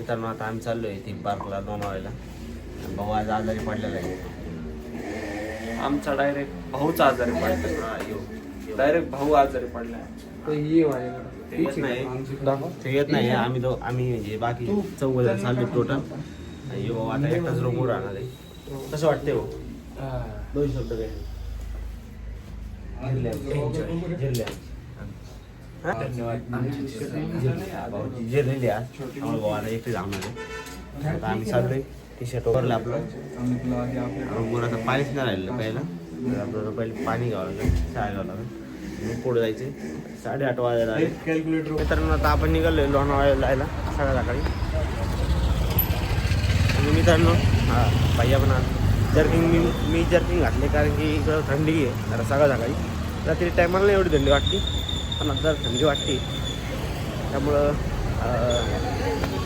मित्रांनो आता आम्ही चाललोय थीम पार्कला लोणावळ्याला. भाऊ आज आजारी पडलेला आहे. आमचा डायरेक्ट भाऊच आजारी पडला. डायरेक्ट भाऊ आजारी पडला. ते येत नाही. आम्ही म्हणजे बाकी चौघ चाललो टोटल. आणि भाऊ आता एकटाच रूमवर राहणार आहे. कसं वाटतंय हो? दोन शब्द काय भाऊची जिरलेली आज भावाला एकटे जाणार आहे. आता आम्ही चाललोय टी शर्ट वरलं आपलं रूमवर. आता पाणीच नाही राहिलं पहिला. आपल्याला पहिले पाणी घ्यावं लागेल, चहा घ्यावं लागेल, मग पुढे जायचे. 8:30 वाजायला आले. मित्रांनो आता आपण निघालोय लोणावळ्याला जायला सकाळी. आणि मित्रांनो भैया पण जर्किंग मी जर्किंग घातले कारण की इकडं थंडी आहे जरा सकाळी. रात्री टायमाला नाही एवढी थंडी वाटते, पण आता थंडी वाटते. त्यामुळं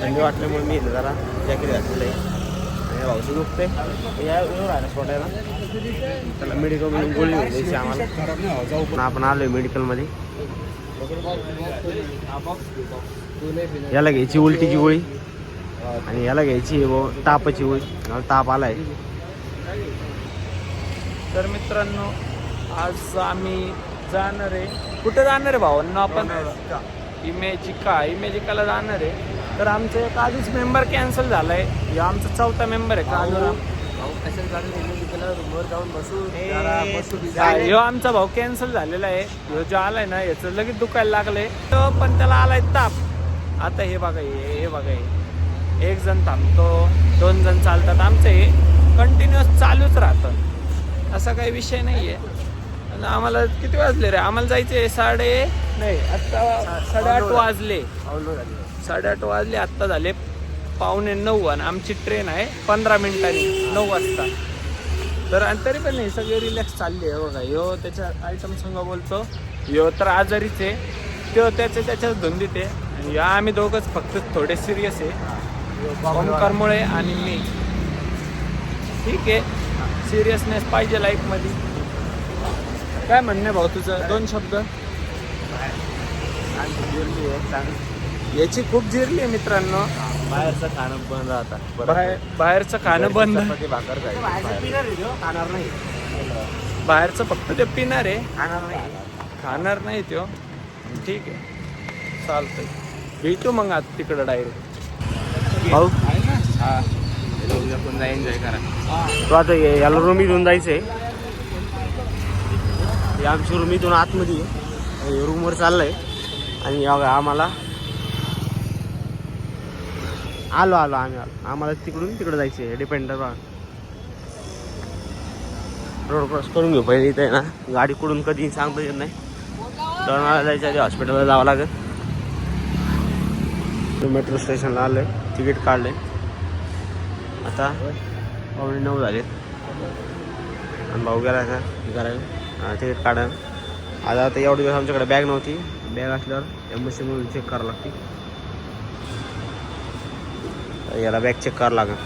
थंडी वाटल्यामुळे मी जरा जॅकेट घातलेलं आहे. आणि भाऊचं दुखते या राहिला सोडायला. त्याला मेडिकलमधून गोळी घेऊन द्यायची आम्हाला. आपण आलो आहे मेडिकलमध्ये. याला घ्यायची उलटीची गोळी आणि याला घ्यायची तापाची गोळी. मला ताप आला आहे. तर मित्रांनो आज आम्ही जाणार आहे. कुठे जाणार आहे भावांना? आपण इमेजिकाला जाणार आहे. तर आमचं एक आधीच मेंबर कॅन्सल झाला आहे. हे आमचा 4था मेंबर आहे कानूराम. ह्यो आमचा भाऊ कॅन्सल झालेला आहे. ह्यो जो आलाय ना याचं लगेच दुखायला लागलंय. पण त्याला आलाय ताप. आता हे बघा हे एक जण थांबतो, 2 जण चालतात. आमचं हे कंटिन्युअस चालूच राहतं. असा काही विषय नाही आहे. आणि आम्हाला किती वाजले रे? आम्हाला जायचे 8:30 वाजले. 8:30 वाजले. आत्ता झाले 8:45 आणि आमची ट्रेन आहे 15 मिनिटांनी 9 वाजता. तर तरी पण नाही सगळे रिलॅक्स चालले आहे. बघा ह्यो त्याच्या आयटम संग बोलतो. ह्यो तर आजारीच आहे. तो त्याच्याच धुंदीत आहे. आणि आम्ही दोघंच फक्त थोडे सिरियस आहे. ओमकारमुळे आणि मी. ठीक आहे, सिरियसनेस पाहिजे लाईफमध्ये. काय म्हणणे भाऊ तुझं? 2 शब्द. याची खूप जिरली आहे मित्रांनो. बाहेरचं खाणं बंद राहतात. बाहेरचं खाणं बंद. भाकर खाणार नाही. बाहेरचं फक्त ते पिणार आहे, खाणार नाही तो. ठीक आहे, चालतंय. भेटू मग आता तिकडं डायरेक्ट. भाऊ पुन्हा एन्जॉय करा. तो आता याला रूम इथून जायचंय. आमची रूम इथून आतमध्ये रूमवर चाललंय. आणि आम्हाला आलो आम्हाला तिकडे जायचंय. डिपेंडर रोड क्रॉस करून घेऊ पहिले. इथे ना गाडी कुठून कधी सांगता येत नाही. लोणावळ्याला जायच्या आधी हॉस्पिटलला जावं लागेल. मेट्रो स्टेशनला आलोय, तिकीट काढलंय. आता 9:15 झाले आणि भाऊ गेला का करायला तिकीट काढायला. आता एवढे दिवस आमच्याकडे बॅग नव्हती. बॅग असल्यावर एम्बसीमधून चेक करावं लागते. याला बॅग चेक करावं लागेल.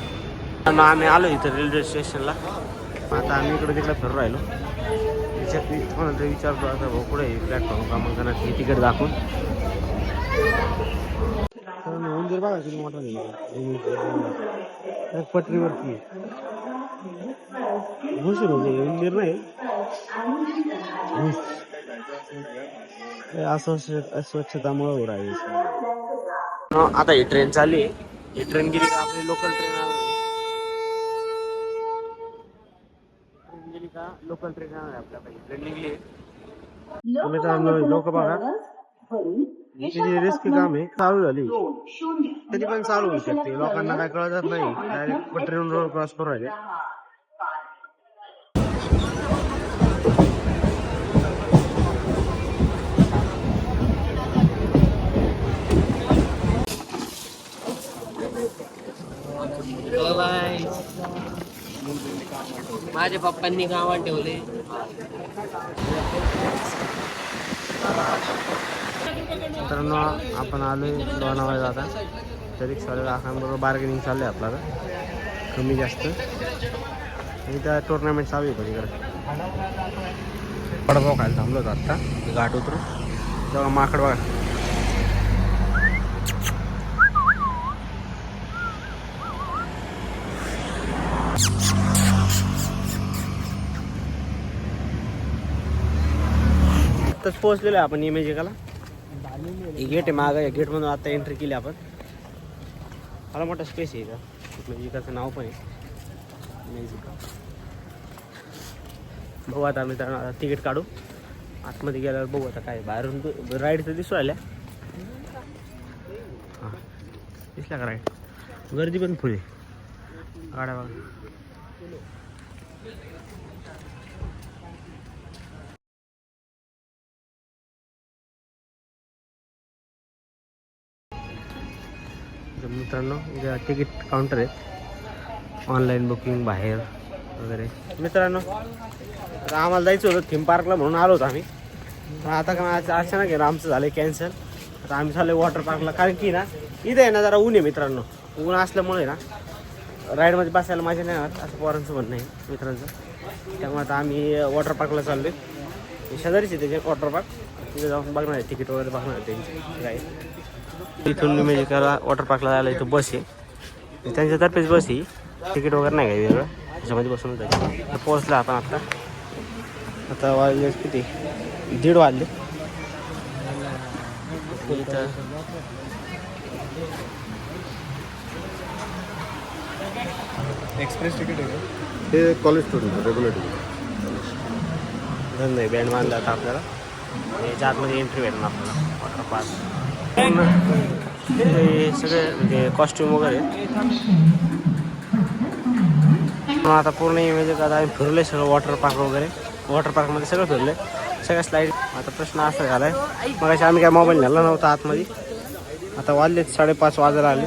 आम्ही आलो इथं रेल्वे स्टेशनला. आता आम्ही इकडे तिकडे फिरून राहिलो. कोणाला तरी विचारतो आता भाऊ कुठे प्लॅटफॉर्म क्रमांकांना तिकीट दाखवून. उंदीर बघा किती मोठा पटरीवरती घुसून उंदीर नाही. अस्वच्छतामुळे राहील. आता ही ट्रेन चालली. ही ट्रेन गेली का आपली लोकल ट्रेन गेली का लोकल ट्रेन आपल्या ट्रेन निघली. लोक बघा किती रिस्की काम आहे. चालू झाली तरी पण चालू होऊ शकते. लोकांना काय कळत नाही. डायरेक्ट पटरीवरून रोड क्रॉस करून राहिले. माझ्या पप्पांनी गावात ठेवले. मित्रांनो आपण आलोय लोणावळ्याला. आता तर रिक्षावाल्या काकांबरोबर बार्गेनिंग चालू आहे आपल्याला कमी जास्त. आणि त्या टुर्नामेंट चालू आहे पण इकडे. वडापाव खायला थांबलो होतो आत्ता घाट उतरून. तेव्हा माकड बघा आत्ताच पोहोचलेलो आहे आपण इमेजिकाला. गेट आहे मागं, या गेटमधून आता एंट्री केली आपण. मला मोठा स्पेस आहे इथं. इमेजिकाचं नाव पण आहे इमेजिका. बघू आता मित्रांनो, आता तिकीट काढू. आतमध्ये गेल्यावर बघू आता काय बाहेरून राईड तर दिसू राहिल्या. हां दिसल्या का राईड? गर्दी पण फुल आहे गाड्या बघा. मित्रांनो इथे तिकीट काउंटर आहे, ऑनलाईन बुकिंग बाहेर वगैरे. मित्रांनो आता आम्हाला जायचं होतं थीम पार्कला म्हणून आलो होतो आम्ही. पण आता का अचानक आहे ना आमचं झालं कॅन्सल. आता आम्ही चाललो वॉटर पार्कला, कारण की ना इथे आहे ना जरा ऊन आहे मित्रांनो. ऊन असल्यामुळे ना राईडमध्ये बसायला मजा नाही येणार असं पोरांचं म्हणणं आहे मित्रांचं. त्यामुळे आता आम्ही वॉटर पार्कला चाललो आहे. शेजारीच आहे त्याचे वॉटर पार्क. तिथे जाऊन बघणार आहे, तिकीट वगैरे बघणार आहे त्यांची राईड. इथून इमेजिकाला वॉटर पार्कला जायला इथं बस आहे, त्यांच्यातर्फेच बस आहे. तिकीट वगैरे नाही काय वेगळं, त्याच्यामध्ये बसून जायचं. पोहोचला आपण आता वाजले किती 1:30 वाजले. इथं एक्सप्रेस तिकीट आहे का? हे कॉलेज स्टुडंट रेग्युलर तिकीट. धंदा आहे, बँड बांधला आता आपल्याला. याच्या आतमध्ये एंट्री भेटणार आपल्याला वॉटर पार्क. हे सगळे म्हणजे कॉस्ट्यूम वगैरे. आता पूर्ण इमेज आता आम्ही फिरले सगळं वॉटर पार्क वगैरे. वॉटर पार्कमध्ये सगळं फिरले, सगळ्या स्लाईड. आता प्रश्न असा झाला आहे, मग अशी आम्ही काय मोबाईल नेला नव्हता आतमध्ये. आता वाजले 5:30 वाजायला आले.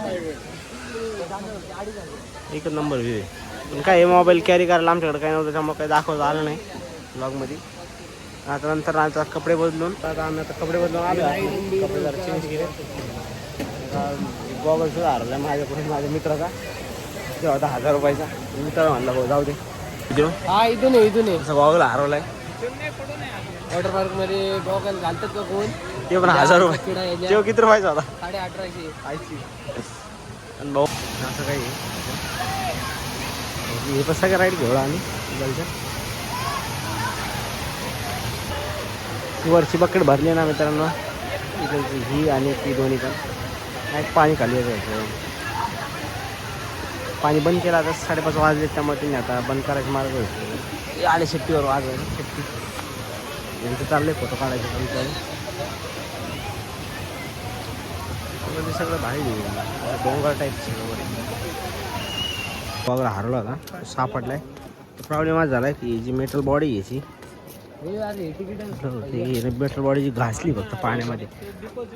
एक नंबर व्ह्यू आहे. पण काय हे मोबाईल कॅरी करायला आमच्याकडे काही नव्हतं, त्यामुळे काही दाखवता आलं नाही ब्लॉगमध्ये. आता नंतर आता कपडे बदलून आता आम्ही कपडे बदलून आलो. कपडे जरा चेंज केले. गॉगल सुद्धा हरवला माझ्याकडून, माझ्या मित्राचा. तेव्हा होता 1000 रुपयाचा. मित्राला म्हणला भाऊ जाऊ दे. हा इथून आहे. असं गॉगल हरवलाय वॉटर पार्क मध्ये गॉगल घालतात का कोण? ते पण 1000 रुपये. तेव्हा किती रुपयाचा होता? 1850. आणि भाऊ असं काही हे पण सगळं राईड घेऊ आम्ही जायचं. वरची बकेट भरली ना मित्रांनो, इकडची ही आणि ती दोन्ही पण. नाही पाणी खाली जायचं. पाणी बंद केलं आता 5:30 वाजले, त्यामुळे त्यांनी आता बंद करायचे मार्ग होते. आले शेट्टीवर वाजवायला. शेट्टी यांचं चाललंय फोटो काढायचे पण ते सगळं भारी डोंगर टाईप सगळं वगैरे हरवला होता, सापडलाय. प्रॉब्लेम आज झाला की जी मेटल बॉडी याची मेटल बॉडी जी घासली फक्त पाण्यामध्ये,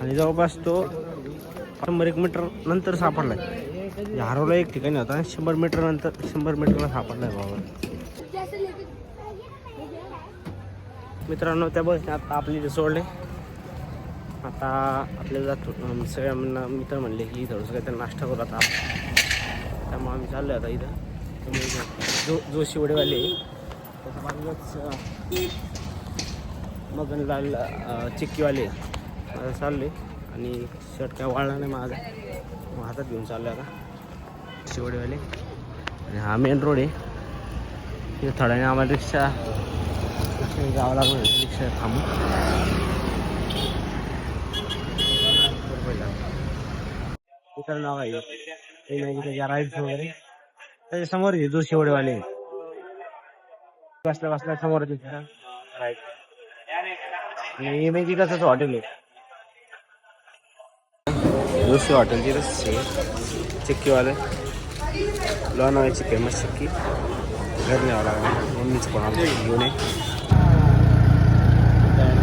आणि जवळपास तो 100 मीटर नंतर सापडलाय. हरवला एक ठिकाणी होता, 100 मीटर नंतर 100 मीटरला सापडलाय बाबा. मित्रांनो त्या बसने आता आपली इथे सोडले. आता आपल्याला जातो सगळ्या मित्र म्हणले की थोडंसं काहीतरी नाश्ता करू आता. त्यामुळे आम्ही चाललो आता इथं जोशी वडेवाले त्याच्या बाजूलाच मगनलाल चिक्कीवाले चालले. आणि शर्ट काय वाळला नाही माझा, मग हातात घेऊन चाललो आता शिवडेवाले. आणि हा मेन रोड आहे. तिथे थोड्याने आम्हाला रिक्षा जावं लागलं, रिक्षा थांबून. इतर नाव आहे त्याच्या राईड्स वगैरे त्याच्या समोर आहे जोशी वडेवाले. बसल्या बसल्या समोर राईट. आणि इमेजिकाच हॉटेल आहे जोशी हॉटेल. तिथंच चिक्कीवाले लोणावळ्याची फेमस चिक्की. घर न्यावं लागलं, मम्मीच पण आमचं घेऊन आहे.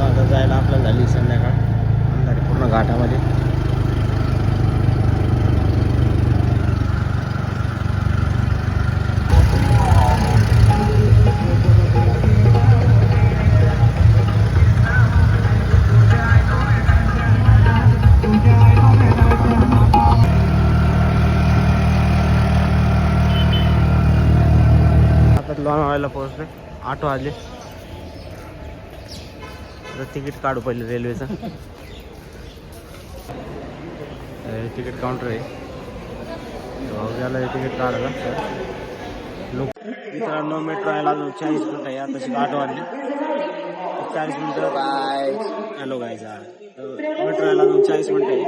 आता जायला आपल्याला झाली संध्याकाळ, अंधारी पूर्ण घाटामध्ये. लोणावळ्याला पोहोचले, 8 वाजले. आता तिकीट काढू पहिले रेल्वेचं. तिकीट काउंटर आहे, भाऊ गेला तिकीट काढायला. मित्रांनो मेट्रो यायला अजून 40 मिनिटं आहे. तशी 8 वाजले 40 मिनिटं. हॅलो गाईज, मेट्रो यायला अजून 40 मिनिटं आहे.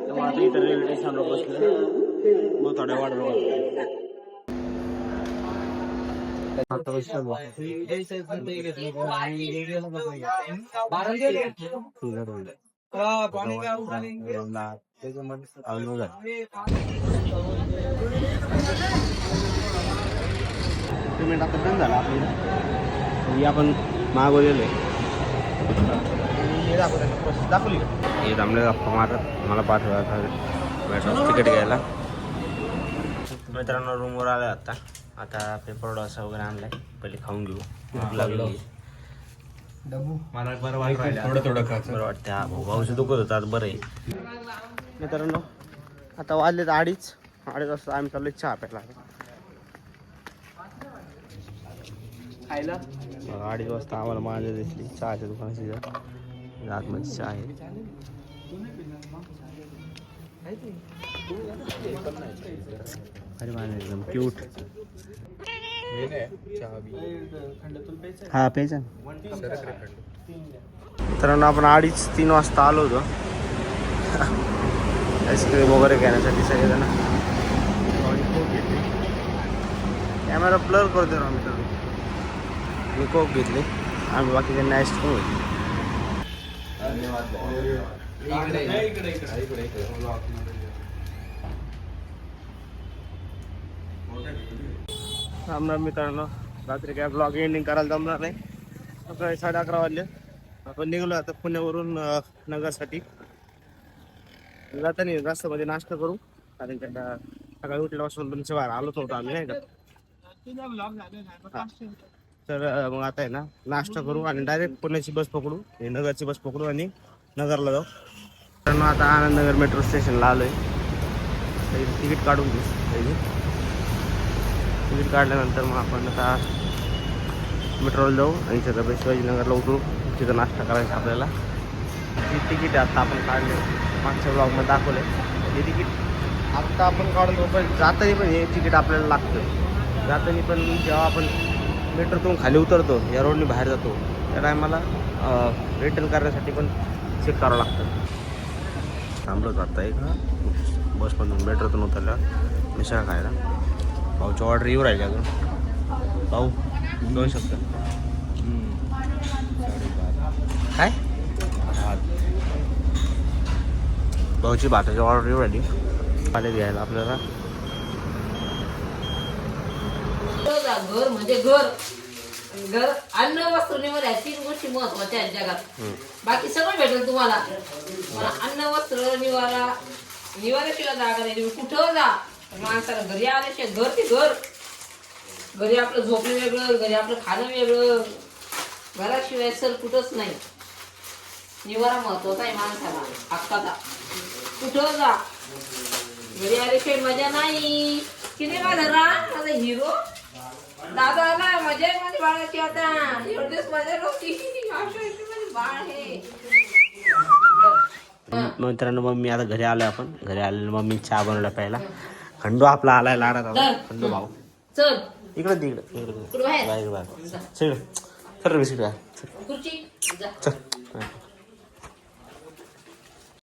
त्यामुळे आता इतर रेल्वे स्टेशनवर बसले मग थोड्या वाट बघत. पेमेंट आता बंद झाला आपली आपण मागवलेलं आहे. दाखवली हे थांबले गप्पा मारत मला पाठवा मेट्रो तिकीट घ्यायला. मित्रांनो रूमवर आलं आता पेपर डोसा वगैरे आणलाय. पहिले खाऊन घेऊ. भूक लागली. मला बरं वाटतं थोडं बरं वाटतं. हा भाऊचं दुखत होतं आता बरं आहे. मित्रांनो आता वाजलेत 2:30 वाजता आम्ही चाललोय चहा प्यायला. खायला 2:30 वाजता आम्हाला माझ्या दिसली चहाच्या दुकानाची आतमध्ये चहा आहे. अरे माझं एकदम क्यूट. हा प्यायचा. मित्रांनो आपण 2:30-3 वाजता आलो होतो आईस्क्रीम वगैरे घेण्यासाठी सगळेजण. कॅमेरा ब्लर करतो ना मित्रांनो. मी कोक घेतले आम्ही बाकीच्यांनी आईस्क्रीम घेतली. रामराम मित्रांनो, रात्री काय ब्लॉग एंडिंग करायला जमणार नाही. सकाळी 11:30 वाजले. आपण निघलो आता पुण्यावरून नगरसाठी. जाताना रस्त्यामध्ये नाश्ता करू कारण की सकाळी उठल्यापासून तुमच्या बाहेर आलोच नव्हतं आम्ही नाही का. तर मग आता आहे ना नाश्ता करू आणि डायरेक्ट पुण्याची बस पकडू. नगरची बस पकडू आणि नगरला जाऊ. तर आता आनंदनगर मेट्रो स्टेशनला आलो आहे. तिकीट काढून घेऊ. तिकीट काढल्यानंतर मग आपण आता मेट्रोला जाऊ आणि छत्रपती शिवाजीनगरला उतरू. तिथं नाश्ता करायचा आपल्याला. ही तिकीट आता आपण काढले मागच्या ब्लॉगमध्ये दाखवलं आहे. हे तिकीट आत्ता आपण काढतो पण जाताना पण हे तिकीट आपल्याला लागतं. जाताना पण जेव्हा आपण मेट्रोतून खाली उतरतो या रोडने बाहेर जातो त्या टायमाला रिटर्न करण्यासाठी पण चेक करावं लागतं. थांबलो जाता एक बसमधून मेट्रोतून उतरल्या मिसळ खायला. भाऊची ऑर्डर येऊ राहिली अजून. भाऊ दोन शब्द काय भाऊची भाताची ऑर्डर येऊ राहिली. आले घ्यायला आपल्याला. घर म्हणजे घर. घर अन्न वस्त्र निवारा या 3 गोष्टी महत्वाच्या आहेत जगात. बाकी सगळं भेटेल तुम्हाला. अन्न वस्त्र निवारा. निवाऱ्याशिवाय जागा नाही. तुम्ही कुठं जा माणसाला घरी आल्याशिवाय घर ते घर. घरी आपलं झोपणं वेगळं, घरी आपलं खाणं वेगळं. घराशिवाय सर कुठंच नाही. निवारा महत्वाचा आहे माणसाला हक्काचा. कुठं जा घरी आल्याशिवाय मजा नाही. किती माझा माझा हिरो दादा आला. मजा आहे माझ्या बाळाची आता. एवढे दिवस मजा नव्हती. माझी बाळ हे. मित्रांनो मम्मी आता घरी आलोय. आपण घरी आलेलो मम्मी चहा बनवला प्यायला. खंडू आपला आलाय लाडात. खंडू भाऊ चल इकडे तिकडे बाहेर बाहेर बाहेर चल बिस्किट खुर्ची जा. चल.